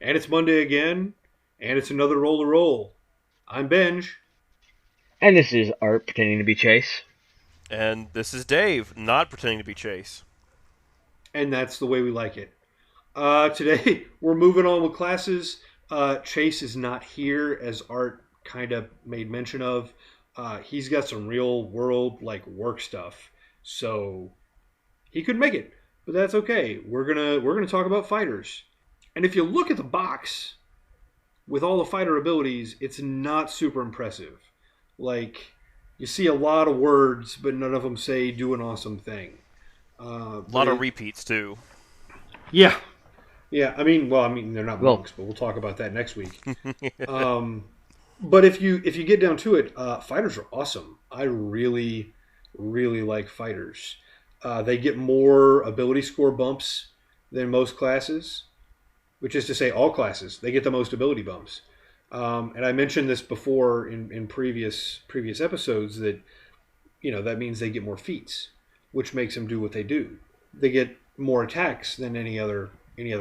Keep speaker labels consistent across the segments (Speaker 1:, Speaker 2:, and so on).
Speaker 1: And it's Monday again, and it's another roll to roll. I'm Benj,
Speaker 2: And this is Art pretending to be Chase.
Speaker 3: And this is Dave, not pretending to be Chase.
Speaker 1: and that's the way we like it. Today, we're moving on with classes. Chase is not here, as Art kind of made mention of. He's got some real world like work stuff, so he couldn't make it. But that's okay. We're gonna talk about fighters. And if you look at the box with all the fighter abilities, it's not super impressive. Like you see a lot of words, but none of them say "do an awesome thing."
Speaker 3: A
Speaker 1: But
Speaker 3: lot of
Speaker 1: it,
Speaker 3: repeats, too.
Speaker 1: yeah, yeah. I mean, they're not
Speaker 2: Well,
Speaker 1: monks, but we'll talk about that next week. Um, but if you get down to it, fighters are awesome. I really like fighters. They get more ability score bumps than most classes, which is to say, all classes. They get the most ability bumps. And I mentioned this before in previous episodes that that means they get more feats, which makes them do what they do. They get more attacks than any other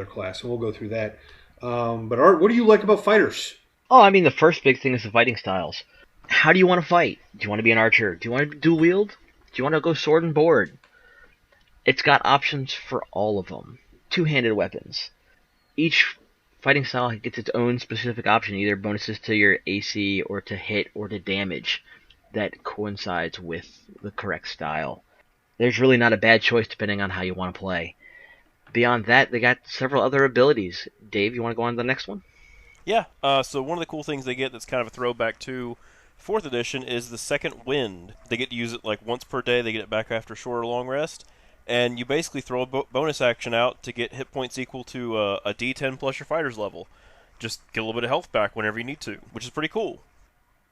Speaker 1: class, and we'll go through that. But Art, what do you like about fighters?
Speaker 2: the first big thing is the fighting styles. How do you want to fight? Do you want to be an archer? Do you want to dual wield? Do you want to go sword and board? It's got options for all of them. Two-handed weapons. Each fighting style gets its own specific option, either bonuses to your AC or to hit or to damage that coincides with the correct style. There's really not a bad choice depending on how you want to play. Beyond that, they got several other abilities. Dave, you want to go on to the next one?
Speaker 3: Yeah, so one of the cool things they get that's kind of a throwback to 4th edition is the second wind. They get to use it like once per day, they get it back after a short or long rest, and you basically throw a bonus action out to get hit points equal to a D10 plus your fighter's level. Just get a little bit of health back whenever you need to, which is pretty cool.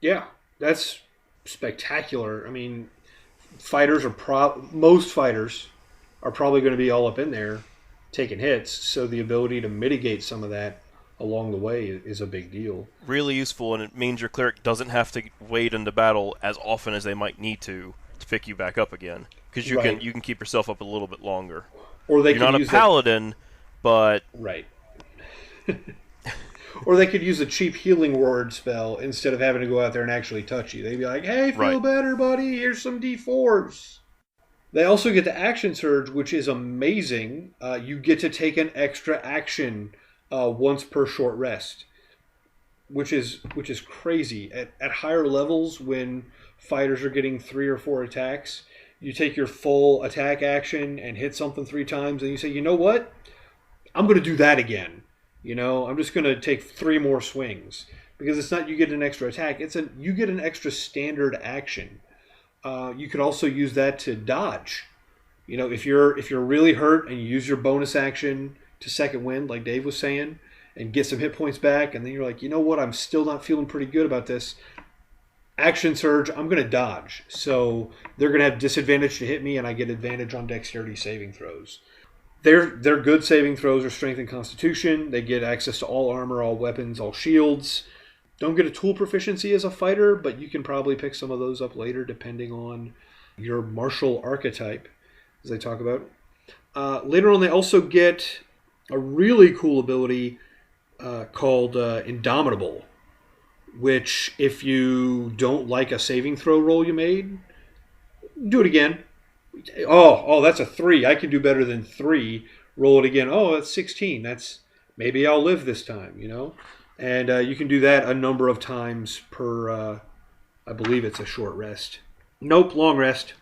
Speaker 1: Yeah, that's spectacular. I mean, most fighters are probably going to be all up in there taking hits, so the ability to mitigate some of that along the way is a big deal.
Speaker 3: Really useful, and it means your cleric doesn't have to wade into battle as often as they might need to pick you back up again, because you can
Speaker 1: Right.
Speaker 3: you can keep yourself up a little bit longer.
Speaker 1: Or they
Speaker 3: You're
Speaker 1: could
Speaker 3: not a
Speaker 1: use that.
Speaker 3: paladin, but
Speaker 1: Right. Or they could use a cheap healing word spell instead of having to go out there and actually touch you. They'd be like, "Hey,
Speaker 3: right.
Speaker 1: feel better, buddy. Here's some D4s." They also get the action surge, which is amazing. You get to take an extra action once per short rest, which is crazy. At higher levels, when fighters are getting 3 or 4 attacks, you take your full attack action and hit something 3 times, and you say, "You know what? I'm going to do that again. I'm just going to take 3 more swings." Because it's not you get an extra attack; you get an extra standard action. You could also use that to dodge. If you're really hurt and you use your bonus action to second wind, like Dave was saying, and get some hit points back, and then you're like, you know what, I'm still not feeling pretty good about this. Action surge, I'm going to dodge. So they're going to have disadvantage to hit me, and I get advantage on dexterity saving throws. Their good saving throws are strength and constitution. They get access to all armor, all weapons, all shields. Don't get a tool proficiency as a fighter, but you can probably pick some of those up later depending on your martial archetype, as they talk about. Later on, they also get a really cool ability called Indomitable, which, if you don't like a saving throw roll you made, do it again. Oh, that's a 3. I can do better than 3. Roll it again. Oh, that's 16. Maybe I'll live this time. And you can do that a number of times per. I believe it's a short rest. Nope, long rest.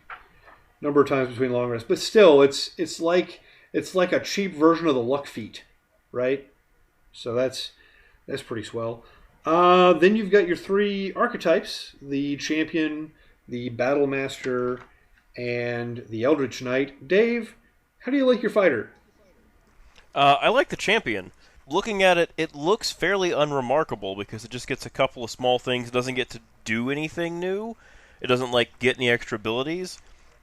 Speaker 1: Number of times between long rest, but still, it's like a cheap version of the luck feat, right? So that's pretty swell. Then you've got your 3 archetypes: the champion, the battle master, and the eldritch knight. Dave, how do you like your fighter?
Speaker 3: I like the champion. Looking at it, it looks fairly unremarkable because it just gets a couple of small things. It doesn't get to do anything new. It doesn't get any extra abilities.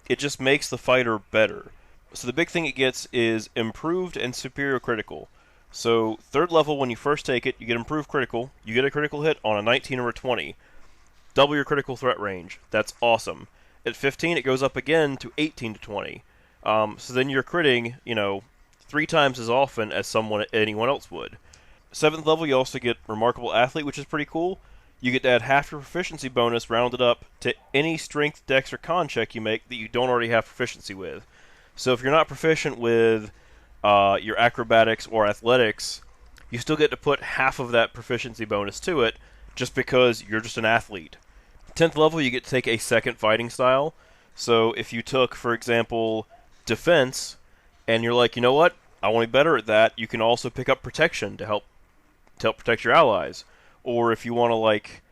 Speaker 3: It just makes the fighter better. So the big thing it gets is improved and superior critical. So 3rd level, when you first take it, you get improved critical. You get a critical hit on a 19 or a 20. Double your critical threat range. That's awesome. At 15, it goes up again to 18 to 20. So then you're critting, 3 times as often as anyone else would. 7th level, you also get Remarkable Athlete, which is pretty cool. You get to add half your proficiency bonus rounded up to any strength, dex, or con check you make that you don't already have proficiency with. So if you're not proficient with your acrobatics or athletics, you still get to put half of that proficiency bonus to it just because you're just an athlete. 10th level, you get to take a second fighting style. So if you took, for example, defense, and you're like, you know what, I want to be better at that, you can also pick up protection to help protect your allies. Or if you want to like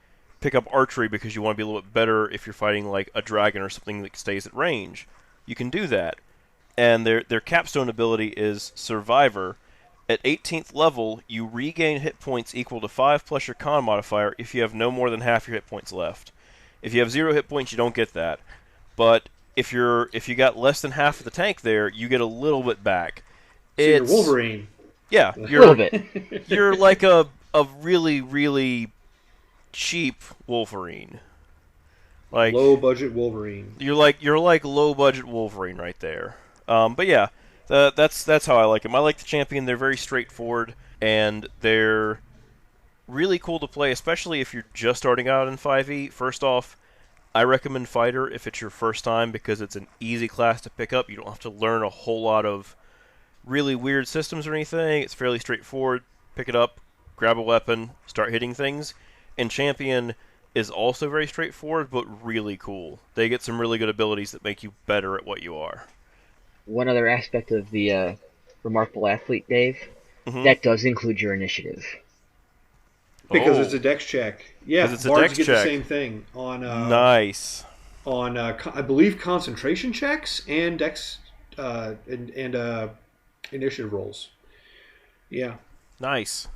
Speaker 3: pick up archery because you want to be a little bit better if you're fighting like a dragon or something that stays at range, you can do that. And their capstone ability is Survivor. At 18th level, you regain hit points equal to 5 plus your con modifier if you have no more than half your hit points left. If you have 0 hit points, you don't get that. But if you got less than half of the tank there, you get a little bit back.
Speaker 1: So you're Wolverine.
Speaker 3: Yeah,
Speaker 2: A little bit.
Speaker 3: You're like a really, really cheap Wolverine. Like
Speaker 1: Low budget Wolverine.
Speaker 3: You're like low budget Wolverine right there. But yeah, that's how I like them. I like the champion. They're very straightforward and they're really cool to play, especially if you're just starting out in 5e. First off, I recommend Fighter if it's your first time because it's an easy class to pick up. You don't have to learn a whole lot of really weird systems or anything. It's fairly straightforward. Pick it up, grab a weapon, start hitting things. And Champion is also very straightforward, but really cool. They get some really good abilities that make you better at what you are.
Speaker 2: One other aspect of the Remarkable Athlete, Dave, that does include your initiative.
Speaker 1: Because it's a dex check. Yeah,
Speaker 3: it's a
Speaker 1: bards
Speaker 3: dex
Speaker 1: get
Speaker 3: check.
Speaker 1: the same thing on
Speaker 3: nice.
Speaker 1: On I believe concentration checks and dex and initiative rolls. Yeah.
Speaker 3: Nice.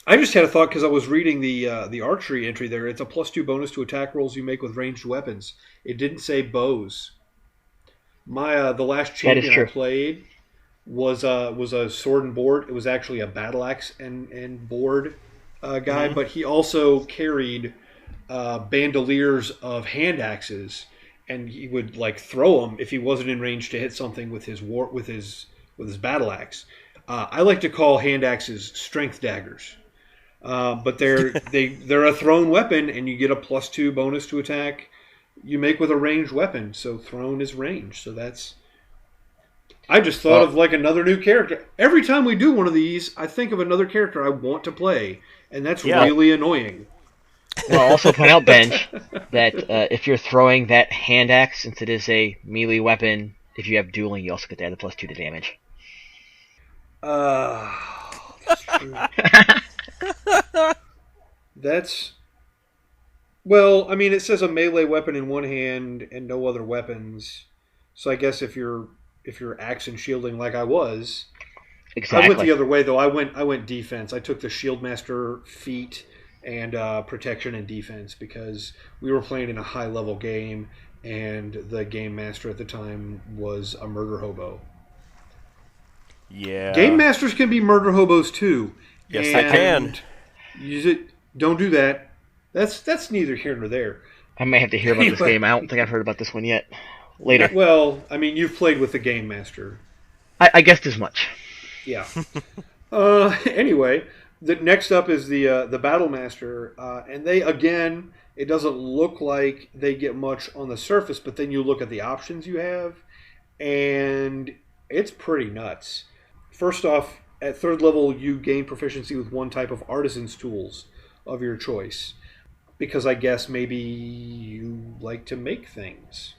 Speaker 1: I just had a thought because I was reading the archery entry there. It's a +2 bonus to attack rolls you make with ranged weapons. It didn't say bows. My the last champion I played was a sword and board. It was actually a battle axe and board guy, but he also carried bandoliers of hand axes, and he would like throw them if he wasn't in range to hit something with his battle axe. I like to call hand axes strength daggers, but they're a thrown weapon, and you get a +2 bonus to attack you make with a ranged weapon. So thrown is range. So that's. I just thought of like another new character. Every time we do one of these, I think of another character I want to play, and that's really annoying.
Speaker 2: Well, I'll also point out, Benj, that if you're throwing that hand axe, since it is a melee weapon, if you have dueling, you also get to add a +2 to damage.
Speaker 1: That's true. That's... Well, I mean, it says a melee weapon in one hand and no other weapons. So I guess if you're axe and shielding like I was... Exactly. I went the other way, though. I went defense. I took the Shieldmaster feat and protection and defense because we were playing in a high-level game, and the game master at the time was a murder hobo.
Speaker 3: Yeah.
Speaker 1: Game masters can be murder hobos, too.
Speaker 3: Yes, they can.
Speaker 1: Use it. Don't do that. That's neither here nor there.
Speaker 2: I may have to hear about this game. I don't think I've heard about this one yet. Later.
Speaker 1: Well, I mean, you've played with the game master.
Speaker 2: I guessed as much.
Speaker 1: Yeah. Anyway, the next up is the Battle Master, and they, again, it doesn't look like they get much on the surface, but then you look at the options you have, and it's pretty nuts. First off, at 3rd level, you gain proficiency with one type of artisan's tools of your choice, because I guess maybe you like to make things.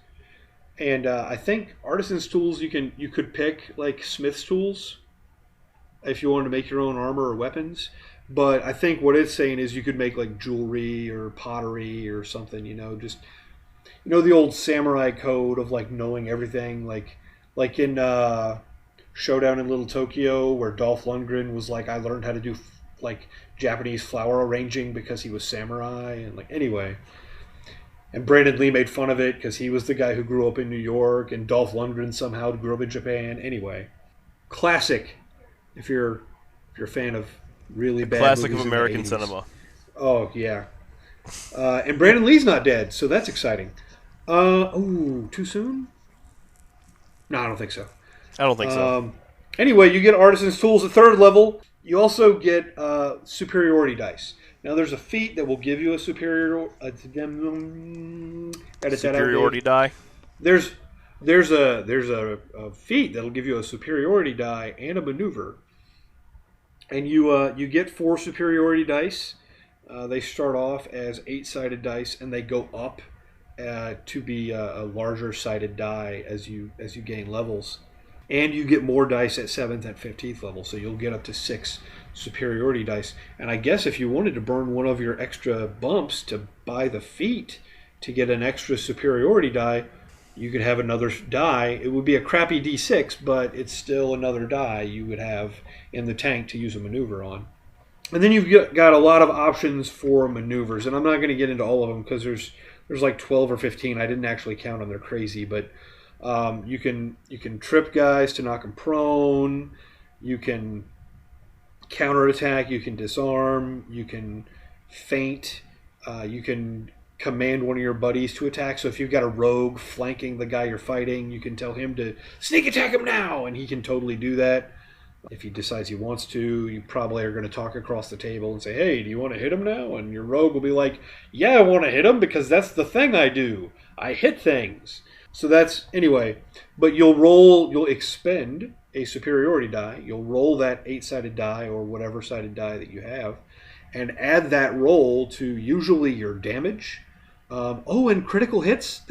Speaker 1: And I think artisan's tools you could pick like smith's tools if you wanted to make your own armor or weapons. But I think what it's saying is you could make like jewelry or pottery or something. Just the old samurai code of like knowing everything, like in Showdown in Little Tokyo, where Dolph Lundgren was like, I learned how to do like Japanese flower arranging because he was samurai, and like anyway. And Brandon Lee made fun of it because he was the guy who grew up in New York, and Dolph Lundgren somehow grew up in Japan. Anyway, classic. If you're a fan of really bad
Speaker 3: classic
Speaker 1: movies
Speaker 3: of American cinema.
Speaker 1: Oh yeah. And Brandon Lee's not dead, so that's exciting. Too soon? No, I don't think so.
Speaker 3: I don't think so.
Speaker 1: Anyway, you get artisan's tools at 3rd level. You also get superiority dice. Now, there's a feat that will give you a edit that out, Dave.
Speaker 3: Superiority die.
Speaker 1: There's there's a feat that'll give you a superiority die and a maneuver, and you get 4 superiority dice. They start off as 8-sided dice, and they go up to be a larger sided die as you gain levels. And you get more dice at 7th and 15th level, so you'll get up to 6 superiority dice. And I guess if you wanted to burn one of your extra bumps to buy the feat to get an extra superiority die, you could have another die. It would be a crappy d6, but it's still another die you would have in the tank to use a maneuver on. And then you've got a lot of options for maneuvers, and I'm not going to get into all of them because there's like 12 or 15. I didn't actually count them; they're crazy. But you can trip guys to knock them prone. You can counterattack. You can disarm. You can feint. You can command one of your buddies to attack. So if you've got a rogue flanking the guy you're fighting, you can tell him to sneak attack him now, and he can totally do that. If he decides he wants to, you probably are going to talk across the table and say, hey, do you want to hit him now? And your rogue will be like, yeah, I want to hit him because that's the thing I do. I hit things. So that's, anyway, but you'll expend a superiority die. You'll roll that 8-sided die or whatever sided die that you have and add that roll to usually your damage. And critical hits,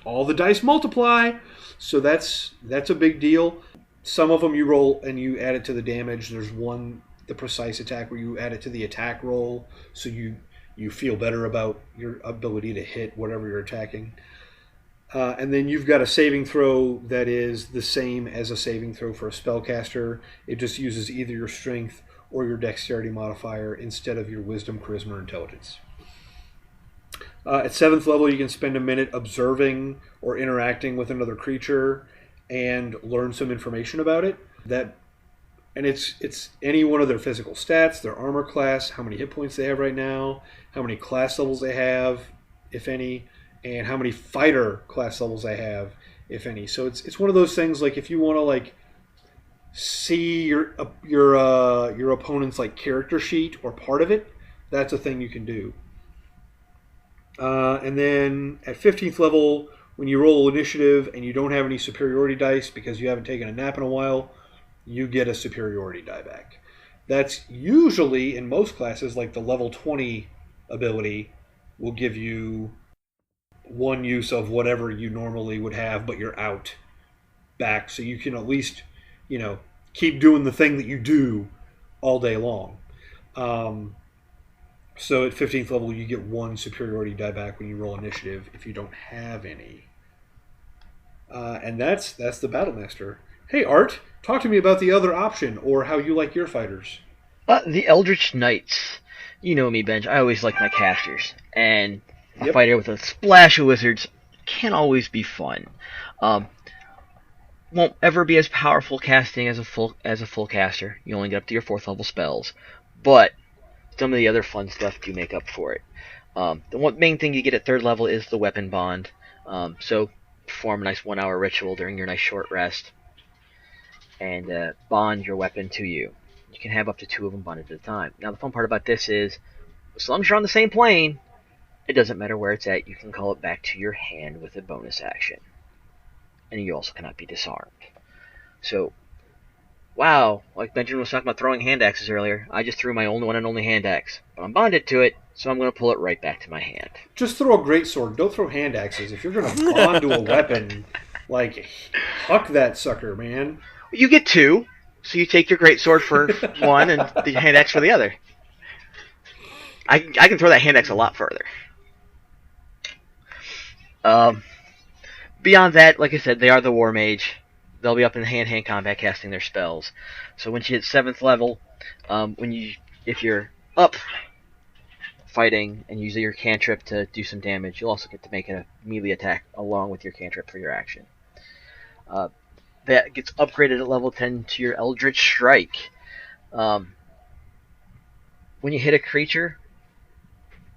Speaker 1: all the dice multiply. So that's a big deal. Some of them you roll and you add it to the damage. There's one, the precise attack, where you add it to the attack roll, so you feel better about your ability to hit whatever you're attacking. And then you've got a saving throw that is the same as a saving throw for a spellcaster. It just uses either your strength or your dexterity modifier instead of your wisdom, charisma, or intelligence. At 7th level, you can spend a minute observing or interacting with another creature and learn some information about it. It's any one of their physical stats, their armor class, how many hit points they have right now, how many class levels they have, if any, and how many fighter class levels they have, if any. So it's one of those things, like if you want to like see your opponent's like character sheet or part of it, that's a thing you can do. And then at 15th level, when you roll initiative and you don't have any superiority dice because you haven't taken a nap in a while, you get a superiority die back. That's usually, in most classes, like the level 20 ability will give you one use of whatever you normally would have, but you're out back. So you can at least, keep doing the thing that you do all day long. So at 15th level, you get 1 superiority die back when you roll initiative if you don't have any. And that's the Battlemaster. Hey, Art, talk to me about the other option or how you like your fighters.
Speaker 2: The Eldritch Knights. You know me, Benj. I always like my casters. And a fighter with a splash of wizards can always be fun. Won't ever be as powerful casting as a full caster. You only get up to your 4th level spells. But some of the other fun stuff do make up for it. The one main thing you get at 3rd level is the weapon bond. So perform a nice 1-hour ritual during your nice short rest and bond your weapon to you. You can have up to 2 of them bonded at a time. Now the fun part about this is, as long as you're on the same plane, it doesn't matter where it's at, you can call it back to your hand with a bonus action. And you also cannot be disarmed. So, wow, like Benjamin was talking about throwing hand axes earlier, I just threw my only one and only hand axe. But I'm bonded to it, so I'm going to pull it right back to my hand.
Speaker 1: Just throw a greatsword. Don't throw hand axes. If you're going to bond to a weapon, like, huck that sucker, man.
Speaker 2: You get 2, so you take your greatsword for one and the hand axe for the other. I can throw that hand axe a lot further. Beyond that, like I said, they are the War Mage. They'll be up in hand-to-hand combat casting their spells. So once you hit 7th level, if you're up fighting and use your cantrip to do some damage, you'll also get to make a melee attack along with your cantrip for your action. That gets upgraded at level 10 to your Eldritch Strike. When you hit a creature,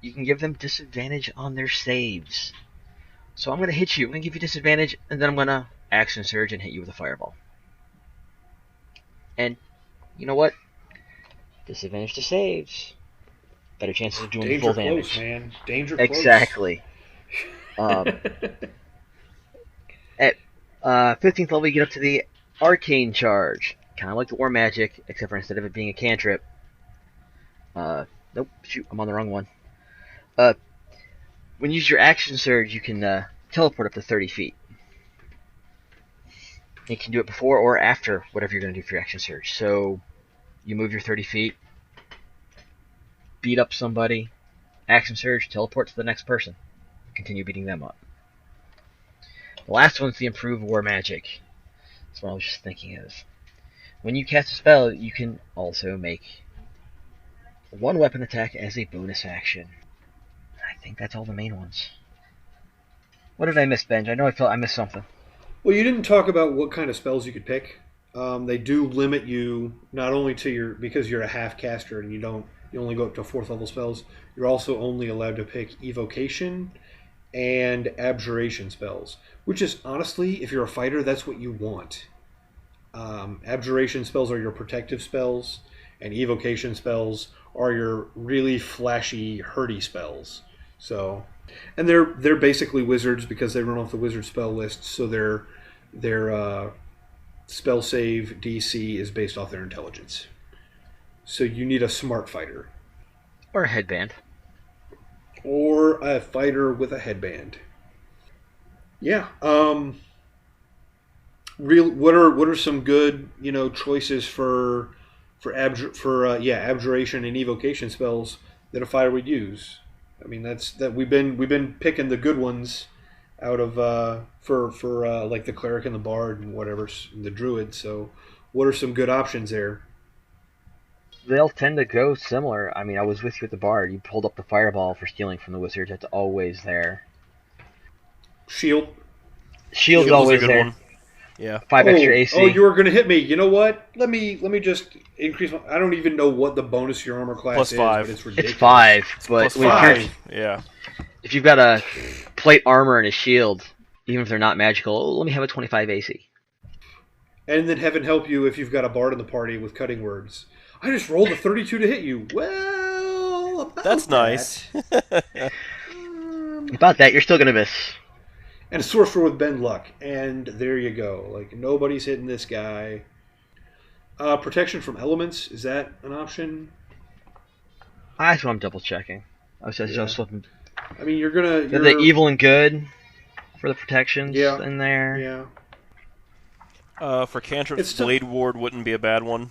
Speaker 2: you can give them disadvantage on their saves. So I'm going to hit you. I'm going to give you disadvantage, and then I'm going to action surge and hit you with a fireball. And you know what? Disadvantage to saves. Better chances of doing
Speaker 1: Danger
Speaker 2: full
Speaker 1: close,
Speaker 2: damage.
Speaker 1: man. Danger
Speaker 2: Exactly.
Speaker 1: close.
Speaker 2: At 15th level, you get up to the Arcane Charge. Kind of like the War Magic, except for instead of it being a cantrip. Nope, shoot, I'm on the wrong one. When you use your Action Surge, you can teleport up to 30 feet. You can do it before or after whatever you're going to do for your Action Surge. So, you move your 30 feet, beat up somebody, Action Surge, teleport to the next person, continue beating them up. The last one's the Improved War Magic. That's what I was just thinking of. When you cast a spell, you can also make one weapon attack as a bonus action. I think that's all the main ones. What did I miss, Benj? I know I missed something.
Speaker 1: Well, you didn't talk about what kind of spells you could pick. They do limit you not only to because you're a half caster and you only go up to 4th level spells. You're also only allowed to pick Evocation and Abjuration spells, which is honestly, if you're a fighter, that's what you want. Abjuration spells are your protective spells, and Evocation spells are your really flashy, hurty spells. So, and they're basically wizards because they run off the wizard spell list. So their spell save DC is based off their intelligence. So you need a smart fighter.
Speaker 2: Or a headband.
Speaker 1: Or a fighter with a headband. Yeah. What are some good choices for abjuration and evocation spells that a fighter would use? I mean we've been picking the good ones out of for like the cleric and the bard and whatever, and the druid. So what are some good options there?
Speaker 2: They'll tend to go similar. I mean, I was with you at the bard. You pulled up the fireball for stealing from the wizard. That's always there.
Speaker 1: Shield's
Speaker 2: always
Speaker 3: a good
Speaker 2: there.
Speaker 3: one. Yeah.
Speaker 2: 5 extra AC.
Speaker 1: Oh, you were gonna hit me. You know what? Let me just increase my. I don't even know what the bonus to your armor class
Speaker 3: +5.
Speaker 1: is, but it's ridiculous.
Speaker 2: It's 5, but
Speaker 1: +5.
Speaker 3: Yeah.
Speaker 2: If you've got a plate armor and a shield, even if they're not magical, let me have a 25 AC.
Speaker 1: And then heaven help you if you've got a bard in the party with cutting words. I just rolled a 32 to hit you. Well,
Speaker 3: that's nice.
Speaker 2: About that, you're still gonna miss.
Speaker 1: And a sorcerer with bend luck, and there you go. Like nobody's hitting this guy. Protection from elements, is that an option?
Speaker 2: That's what I'm double checking. I was just looking.
Speaker 1: I mean, you're
Speaker 2: the evil and good for the protections in there.
Speaker 1: Yeah.
Speaker 3: For cantrips, Blade Ward wouldn't be a bad one.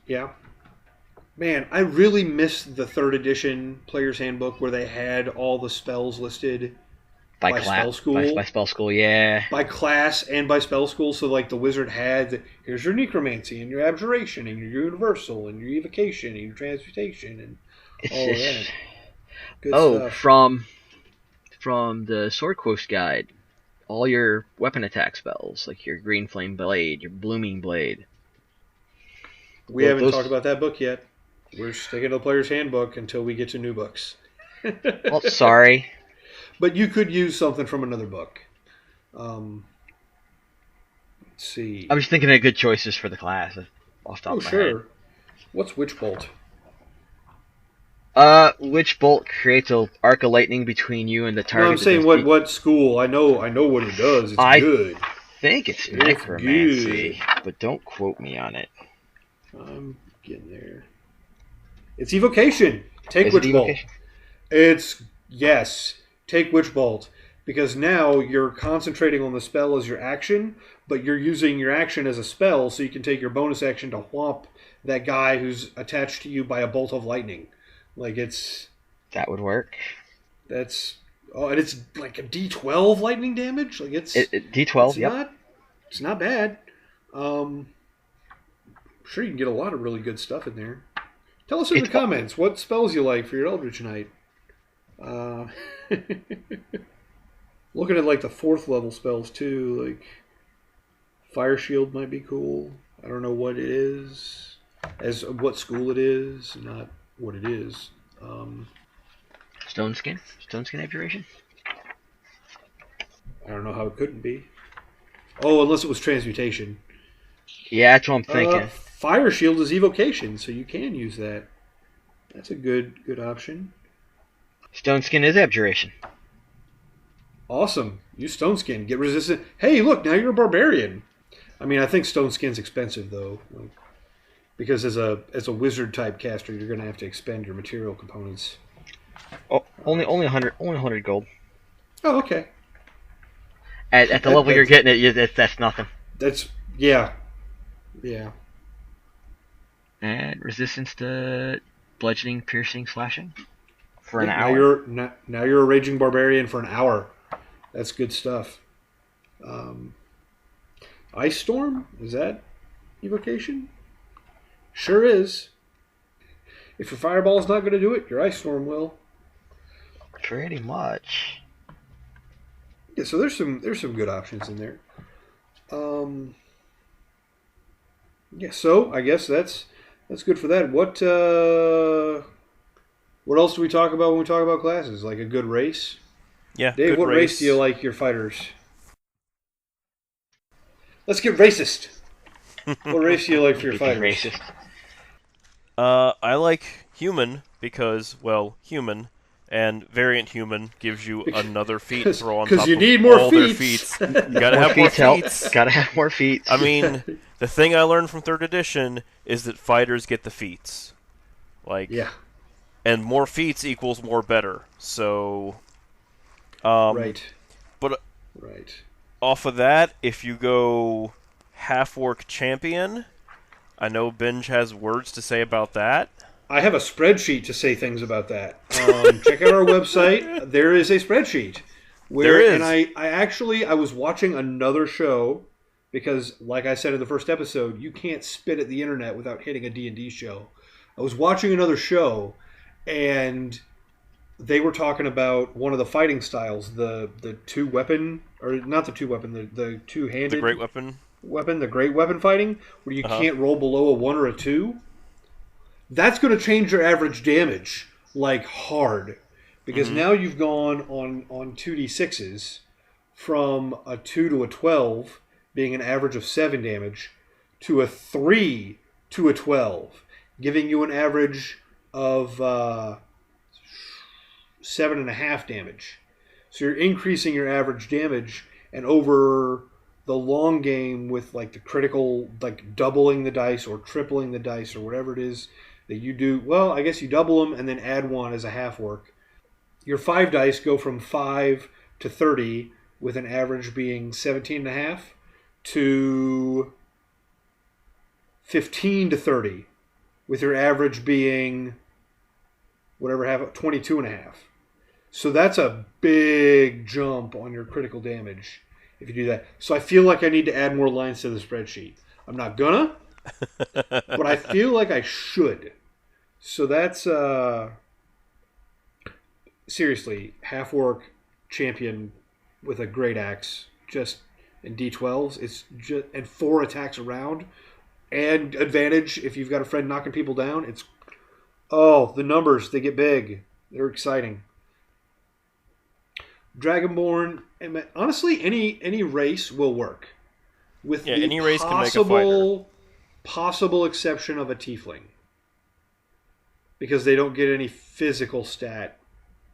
Speaker 1: Yeah. Man, I really missed the 3rd edition Player's Handbook where they had all the spells listed by spell school.
Speaker 2: By spell school, yeah.
Speaker 1: By class and by spell school. So, like, the wizard had, here's your necromancy and your abjuration and your universal and your evocation and your transmutation and all of that. Good stuff.
Speaker 2: From the Sword Quest guide, all your weapon attack spells, like your Green Flame Blade, your Blooming Blade.
Speaker 1: We haven't talked about that book yet. We're sticking to the Player's Handbook until we get to new books.
Speaker 2: Well, sorry.
Speaker 1: But you could use something from another book. Let's see.
Speaker 2: I'm just thinking of good choices for the class off the top of my head.
Speaker 1: What's Witch Bolt?
Speaker 2: Witch Bolt creates an arc of lightning between you and the target.
Speaker 1: No, I'm saying what school. I know what it does. It's good.
Speaker 2: I think it's necromancy, but don't quote me on it.
Speaker 1: I'm getting there. It's evocation. Take Witch Bolt. Yes. Take Witch Bolt. Because now you're concentrating on the spell as your action, but you're using your action as a spell, so you can take your bonus action to whomp that guy who's attached to you by a bolt of lightning. Like
Speaker 2: that would work.
Speaker 1: And it's like a D12 lightning damage. Like
Speaker 2: D12.
Speaker 1: It's not bad. I'm sure you can get a lot of really good stuff in there. Tell us in the comments what spells you like for your Eldritch Knight. Looking at like the 4th level spells too, like Fire Shield might be cool. I don't know what it is, as what school it is, not what it is.
Speaker 2: Stone Skin Abjuration.
Speaker 1: I don't know how it couldn't be. Oh, unless it was Transmutation.
Speaker 2: Yeah, that's what I'm thinking.
Speaker 1: Fire Shield is evocation, so you can use that. That's a good option.
Speaker 2: Stone Skin is abjuration.
Speaker 1: Awesome. Use Stone Skin. Get resistant. Hey, look, now you're a barbarian. I mean, I think Stone Skin's expensive though, because as a wizard type caster, you're going to have to expend your material components.
Speaker 2: Oh, only 100 gold.
Speaker 1: Oh, okay.
Speaker 2: At the level you're getting it, that's nothing.
Speaker 1: That's yeah.
Speaker 2: And resistance to bludgeoning, piercing, slashing for an hour.
Speaker 1: Now you're a raging barbarian for an hour. That's good stuff. Ice Storm, is that evocation? Sure is. If your fireball's not going to do it, your Ice Storm will.
Speaker 2: Pretty much.
Speaker 1: Yeah, so there's some good options in there. Yeah, so I guess that's good for that. What else do we talk about when we talk about classes? Like a good race?
Speaker 3: Yeah,
Speaker 1: Dave, what race do you like your fighters? Let's get racist. What race do you like for your fighters?
Speaker 2: Racist.
Speaker 3: I like human because, well, human and variant human gives you another feat to throw on top
Speaker 1: you
Speaker 3: of
Speaker 1: need more
Speaker 3: all their feats. You gotta have more feats.
Speaker 2: Gotta have more feats.
Speaker 3: I mean, the thing I learned from 3rd edition is that fighters get the feats.
Speaker 1: Yeah.
Speaker 3: And more feats equals more better. So,
Speaker 1: right.
Speaker 3: But
Speaker 1: right.
Speaker 3: Off of that, if you go half-orc champion, I know Benj has words to say about that.
Speaker 1: I have a spreadsheet to say things about that. Check out our website. There is a spreadsheet.
Speaker 3: There is.
Speaker 1: And I was watching another show because, like I said in the first episode, you can't spit at the internet without hitting a D&D show. I was watching another show, and they were talking about one of the fighting styles, the two-weapon, or not the two-weapon, the two-handed...
Speaker 3: The great weapon.
Speaker 1: The great weapon fighting, where you can't roll below a 1 or a 2. That's going to change your average damage, like, hard. Because now you've gone on 2d6s from a 2 to a 12, being an average of 7 damage, to a 3 to a 12, giving you an average of 7.5 damage. So you're increasing your average damage, and over the long game with, like, the critical, like, doubling the dice or tripling the dice or whatever it is that you do, well, I guess you double them and then add 1 as a half work. Your 5 dice go from 5 to 30 with an average being 17.5 to 15 to 30 with your average being whatever, 22.5. So that's a big jump on your critical damage if you do that. So I feel like I need to add more lines to the spreadsheet. I'm not gonna, but I feel like I should. So that's seriously, half-orc champion with a great axe, just in D12s. It's just, and 4 attacks around, and advantage if you've got a friend knocking people down. It's the numbers, they get big. They're exciting. Dragonborn, honestly, any race will work. With the
Speaker 3: any race can make a fighter.
Speaker 1: Possible exception of a tiefling. Because they don't get any physical stat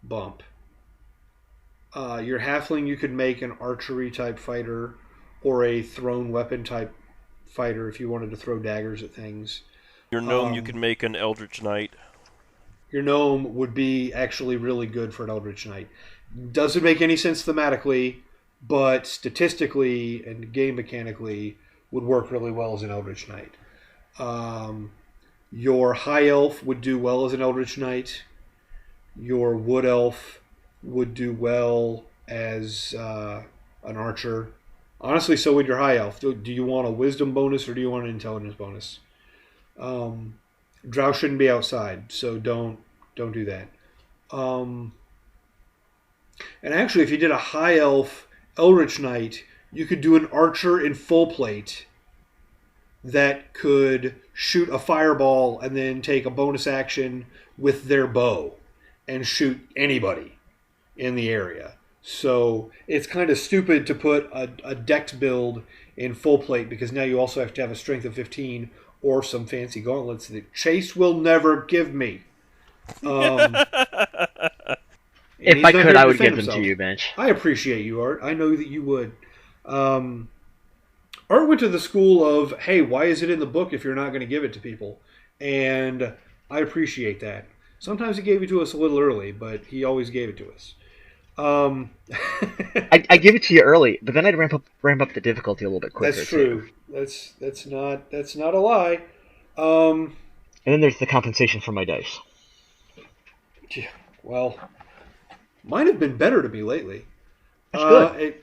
Speaker 1: bump. Your halfling, you could make an archery type fighter or a thrown weapon type fighter if you wanted to throw daggers at things.
Speaker 3: Your gnome, you could make an eldritch knight.
Speaker 1: Your gnome would be actually really good for an eldritch knight. Doesn't make any sense thematically, but statistically and game mechanically would work really well as an eldritch knight. Your high elf would do well as an eldritch knight. Your wood elf would do well as an archer. Honestly, so would your high elf. Do you want a wisdom bonus or do you want an intelligence bonus? Drow shouldn't be outside, so don't do that. And actually, if you did a high elf eldritch knight, you could do an archer in full plate that could shoot a fireball and then take a bonus action with their bow and shoot anybody in the area. So it's kind of stupid to put a decked build in full plate because now you also have to have a strength of 15 or some fancy gauntlets that Chase will never give me. And
Speaker 2: If
Speaker 1: he's
Speaker 2: I
Speaker 1: not
Speaker 2: could,
Speaker 1: here
Speaker 2: I
Speaker 1: to
Speaker 2: would
Speaker 1: defend
Speaker 2: give them to
Speaker 1: himself.
Speaker 2: you, Bench.
Speaker 1: I appreciate you, Art. I know that you would. Art went to the school of, hey, why is it in the book if you're not going to give it to people? And I appreciate that. Sometimes he gave it to us a little early, but he always gave it to us.
Speaker 2: I give it to you early, but then I'd ramp up the difficulty a little bit quicker.
Speaker 1: That's true.
Speaker 2: Too.
Speaker 1: That's not a lie.
Speaker 2: And then there's the compensation for my dice.
Speaker 1: Yeah, well, mine have been better to me lately.
Speaker 2: That's good.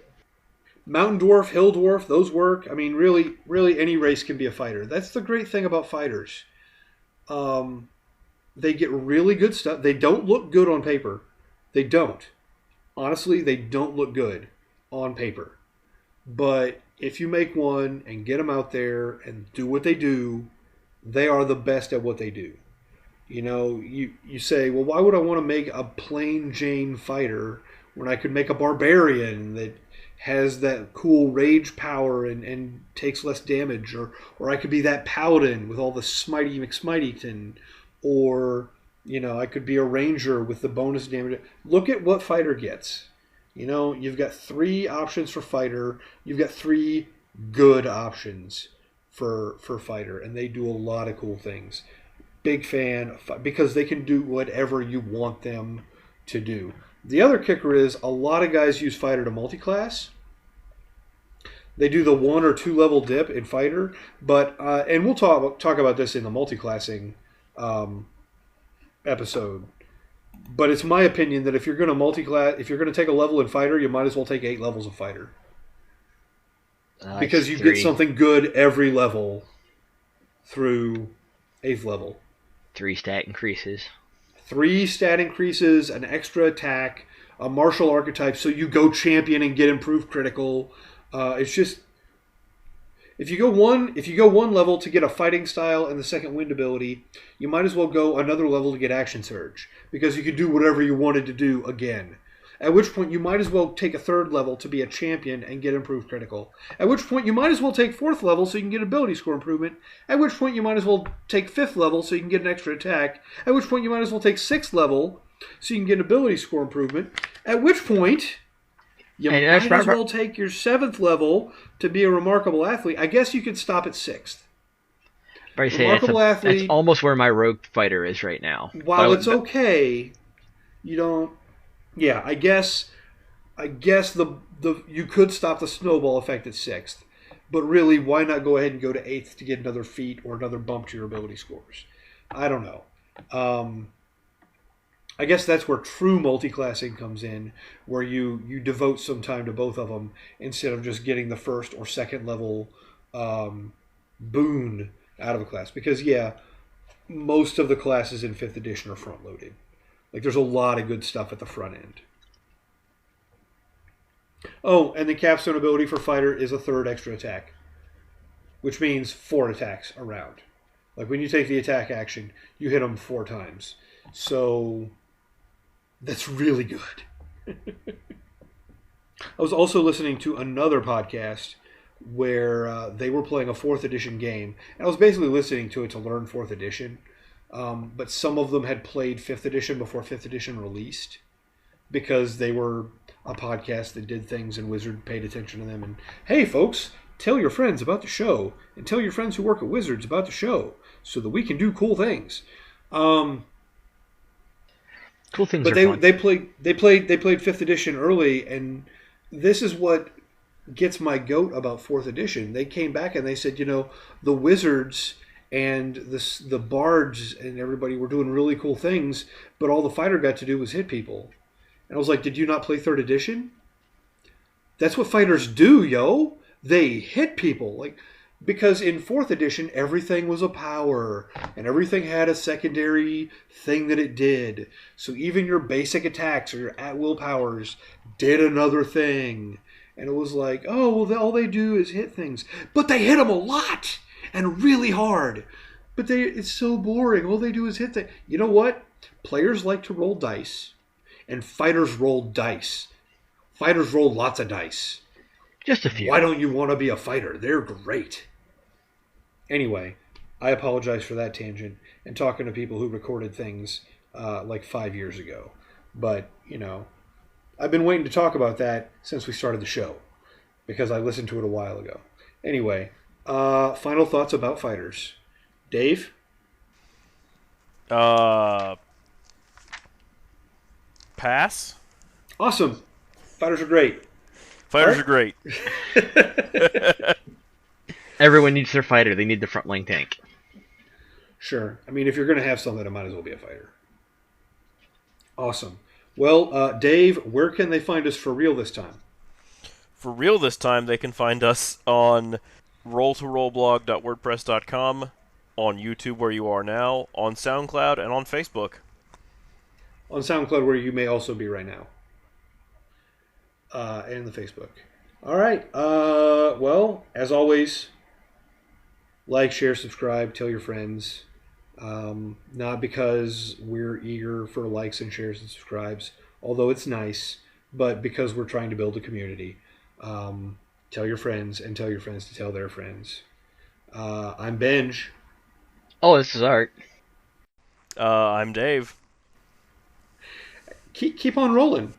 Speaker 1: Mountain Dwarf, Hill Dwarf, those work. I mean, really, any race can be a fighter. That's the great thing about fighters. They get really good stuff. They don't look good on paper. They don't. Honestly, they don't look good on paper. But if you make one and get them out there and do what they do, they are the best at what they do. You know, you say, well, why would I want to make a plain Jane fighter when I could make a barbarian that has that cool rage power and takes less damage, or I could be that paladin with all the smitey McSmiteyton, or I could be a ranger with the bonus damage. Look at what fighter gets. You've got 3 options for fighter. You've got 3 good options for fighter, and they do a lot of cool things. Big fan, because they can do whatever you want them to do. The other kicker is a lot of guys use fighter to multi-class. They do the 1 or 2 level dip in fighter, but and we'll talk about this in the multi-classing episode. But it's my opinion that if you're going to multi-class, if you're going to take a level in fighter, you might as well take 8 levels of fighter, because you get something good every level through 8th level.
Speaker 2: 3 stat increases.
Speaker 1: 3 stat increases, an extra attack, a martial archetype, so you go champion and get improved critical. It's just, if you go one level to get a fighting style and the second wind ability, you might as well go another level to get action surge, because you could do whatever you wanted to do again. At which point you might as well take a 3rd level to be a champion and get improved critical. At which point you might as well take 4th level so you can get ability score improvement. At which point you might as well take 5th level so you can get an extra attack. At which point you might as well take 6th level so you can get an ability score improvement. At which point you might as well take your 7th level to be a remarkable athlete. I guess you could stop at 6th.
Speaker 2: Remarkable athlete. That's almost where my rogue fighter is right now.
Speaker 1: While it's okay, you don't. Yeah, I guess the you could stop the snowball effect at 6th, but really, why not go ahead and go to 8th to get another feat or another bump to your ability scores? I don't know. I guess that's where true multi-classing comes in, where you devote some time to both of them instead of just getting the 1st or 2nd level boon out of a class. Because most of the classes in 5th edition are front-loaded. Like, there's a lot of good stuff at the front end. Oh, and the capstone ability for fighter is a 3rd extra attack, which means 4 attacks around. Like, when you take the attack action, you hit them 4 times. So, that's really good. I was also listening to another podcast where they were playing a 4th edition game. And I was basically listening to it to learn 4th edition. But some of them had played 5th edition before 5th edition released, because they were a podcast that did things and Wizard paid attention to them. And, hey, folks, tell your friends about the show, and tell your friends who work at Wizards about the show, so that we can do cool things.
Speaker 2: Cool things.
Speaker 1: But they played 5th edition early, and this is what gets my goat about 4th edition. They came back and they said, the Wizards and the bards and everybody were doing really cool things, but all the fighter got to do was hit people. And I was like, did you not play 3rd edition? That's what fighters do, yo. They hit people. Because in 4th edition, everything was a power, and everything had a secondary thing that it did. So even your basic attacks or your at-will powers did another thing. And it was like, oh, well, all they do is hit things. But they hit them a lot! And really hard. But it's so boring. All they do is hit things. You know what? Players like to roll dice. And fighters roll dice. Fighters roll lots of dice.
Speaker 2: Just a few.
Speaker 1: Why don't you want to be a fighter? They're great. Anyway, I apologize for that tangent and talking to people who recorded things like 5 years ago. But, I've been waiting to talk about that since we started the show because I listened to it a while ago. Anyway, final thoughts about fighters. Dave?
Speaker 3: Pass.
Speaker 1: Awesome. Fighters are great.
Speaker 3: Fighters are great.
Speaker 2: Everyone needs their fighter. They need the front line tank.
Speaker 1: Sure. I mean, if you're going to have something, it might as well be a fighter. Awesome. Well, Dave, where can they find us for real this time?
Speaker 3: For real this time, they can find us on rolltorollblog.wordpress.com, on YouTube where you are now, on SoundCloud, and on Facebook.
Speaker 1: On SoundCloud, where you may also be right now. And the Facebook. All right. Well, as always, like, share, subscribe, tell your friends. Not because we're eager for likes and shares and subscribes, although it's nice, but because we're trying to build a community. Tell your friends and tell your friends to tell their friends. I'm Benj.
Speaker 2: Oh, this is Art.
Speaker 3: I'm Dave.
Speaker 1: Keep on rolling.